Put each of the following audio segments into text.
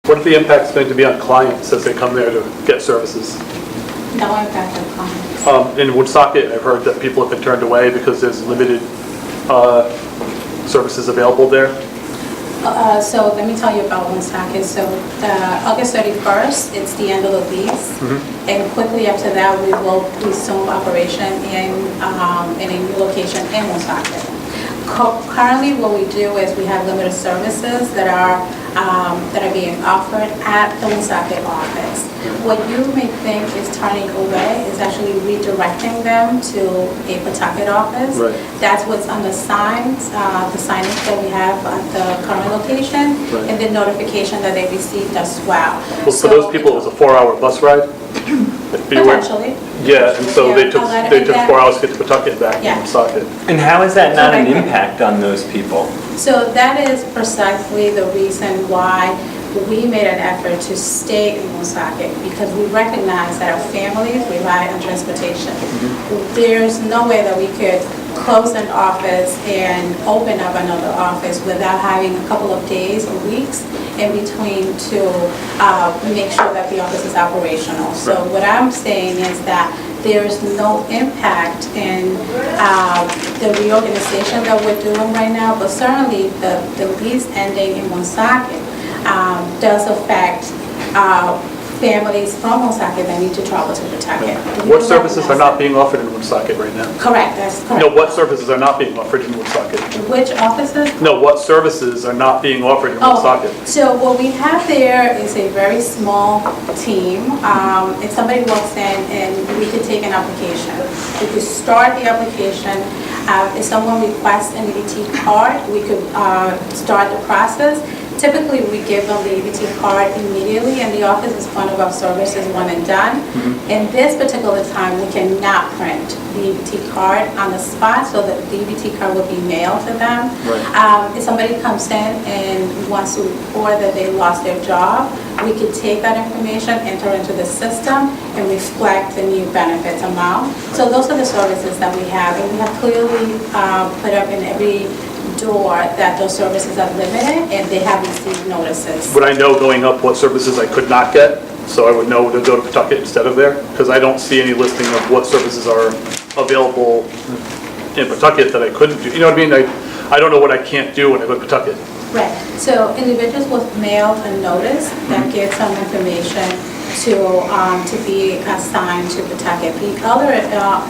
What are the impacts going to be on clients as they come there to get services? No impact on clients. In Woonsocket, I've heard that people have been turned away because there's limited services available there. So let me tell you about Woonsocket. So August 31st, it's the end of the lease. And quickly after that, we will resume operation in a new location in Woonsocket. Currently, what we do is we have limited services that are being offered at the Woonsocket office. What you may think is turning away is actually redirecting them to a Pawtucket office. Right. That's what's on the signs, the signage that we have at the current location, Right. and the notification that they received as well. Well, for those people, it was a 4-hour bus ride? Potentially. Yeah, and so they took I'll let it 4 hours to get to Pawtucket and back Yeah. from Woonsocket. And how is that not an Correct. impact on those people? So that is precisely the reason why we made an effort to stay in Woonsocket, because we recognize that our families rely on transportation. There's no way that we could close an office and open up another office without having a couple of days or weeks in between to make sure that the office is operational. So what I'm saying is that there's no impact in the reorganization that we're doing right now, but certainly the lease ending in Woonsocket does affect families from Woonsocket that need to travel to Pawtucket. What services are not being offered in Woonsocket right now? Correct, that's correct. No, what services are not being offered in Woonsocket? Which offices? No, what services are not being offered in Woonsocket? So what we have there is a very small team. If somebody walks in and we could take an application, we could start the application. If someone requests an EBT card, we could start the process. Typically, we give them the EBT card immediately, and the office is one of our services, one and done. In this particular time, we cannot print the EBT card on the spot, so that the EBT card will be mailed to them. Right. If somebody comes in and wants to report that they lost their job, we could take that information, enter into the system, and reflect the new benefits amount. So those are the services that we have, and we have clearly put up in every door that those services are limited and they have received notices. Would I know going up what services I could not get, so I would know to go to Pawtucket instead of there? Because I don't see any listing of what services are available in Pawtucket that I couldn't do. You know what I mean? I don't know what I can't do when I go to Pawtucket. Right. So individuals will mail a notice that gives some information to be assigned to Pawtucket. The other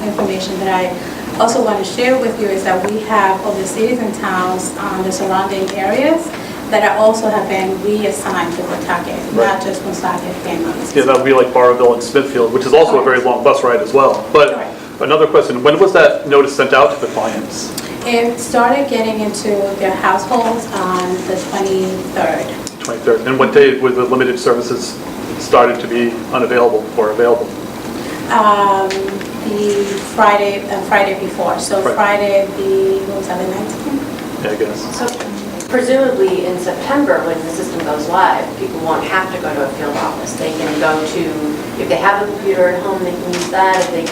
information that I also want to share with you is that we have other cities and towns the surrounding areas that are also have been reassigned to Pawtucket, not just Woonsocket families. Yeah, that would be like Barrowville and Smithfield, which is also a very long bus ride as well. But another question, when was that notice sent out to the clients? It started getting into their households on the 23rd. 23rd. And what day were the limited services started to be unavailable or available? The Friday before. So Friday, what was that, the 19th? Yeah, I guess. So presumably in September, when the system goes live, people won't have to go to a field office. They can go to, if they have a computer at home, they can use that. If they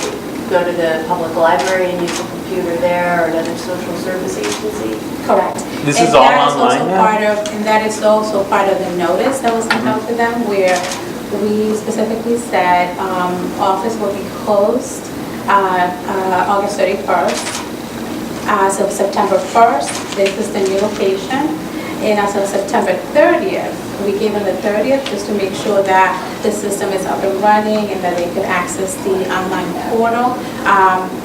go to the public library and use the computer there, or another social service agency. Correct. This is all online now? And that is also part of the notice that was sent out to them, where we specifically said office will be closed August 31st. So September 1st, this is the new location. And as of September 30th, we gave them the 30th just to make sure that the system is up and running and that they could access the online portal.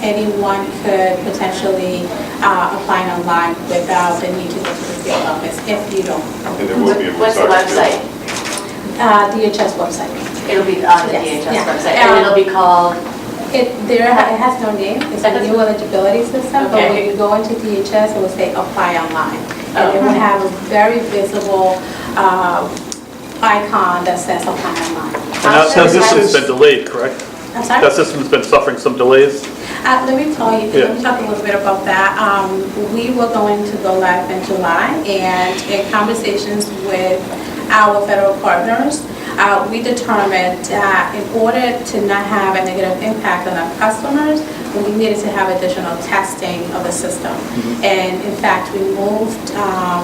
Anyone could potentially apply online without the need to go to the field office if you don't. And there will be a What's the website? DHS website. It'll be on the Yes, DHS yeah. website, and it'll be called? It has no name. It's a new eligibility system, but when you go into DHS, it will say apply online. And it will have a very visible icon that says apply online. And that system's been delayed, correct? I'm sorry? That system's been suffering some delays? Let me tell you, let me talk a little bit about that. We were going to go live in July, and in conversations with our federal partners, we determined that in order to not have a negative impact on our customers, we needed to have additional testing of the system. And in fact, we moved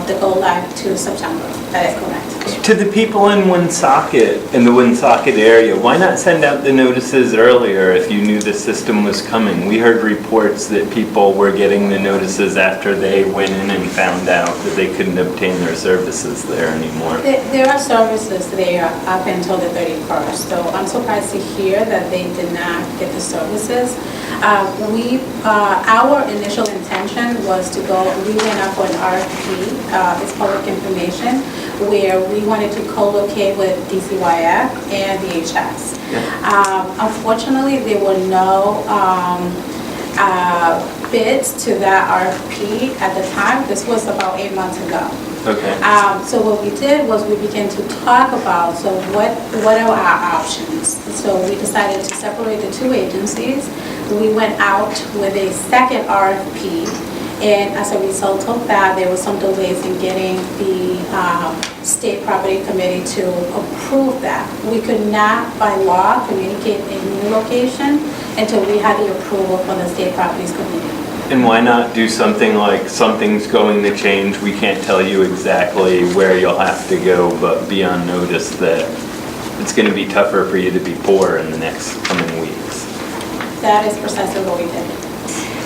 the go live to September. That is correct. To the people in Woonsocket, in the Woonsocket area, why not send out the notices earlier if you knew the system was coming? We heard reports that people were getting the notices after they went in and found out that they couldn't obtain their services there anymore. There are services there up until the 31st, so I'm surprised to hear that they did not get the services. Our initial intention was to go, we went up for an RFP, it's public information, where we wanted to co-locate with DCYF and DHS. Unfortunately, there were no bids to that RFP at the time. This was about 8 months ago. Okay. So what we did was we began to talk about, so what are our options? So we decided to separate the two agencies. We went out with a second RFP, and as a result of that, there were some delays in getting the State Property Committee to approve that. We could not, by law, communicate a new location until we had the approval from the State Properties Committee. And why not do something like, something's going to change, we can't tell you exactly where you'll have to go, but be on notice that it's going to be tougher for you to be poor in the next coming weeks? That is precisely what we did.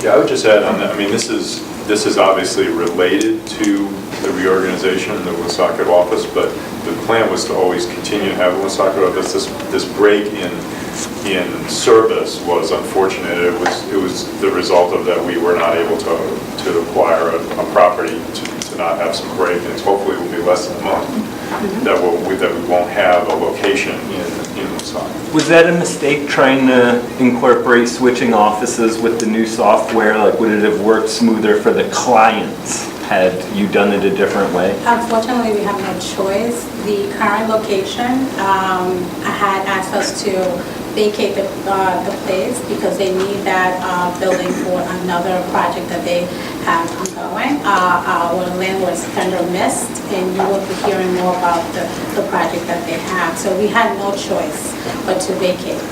Yeah, I would just add on that, I mean, this is obviously related to the reorganization in the Woonsocket office, but the plan was to always continue to have a Woonsocket office. This break in service was unfortunate. It was the result of that we were not able to acquire a property to not have some break-ins. Hopefully it will be less than a month that we won't have a location in Woonsocket. Was that a mistake trying to incorporate switching offices with the new software? Like, would it have worked smoother for the clients had you done it a different way? Unfortunately, we have no choice. The current location had asked us to vacate the place because they need that building for another project that they have ongoing. Our landlord is kind of missed, and you will be hearing more about the project that they have. So we had no choice but to vacate.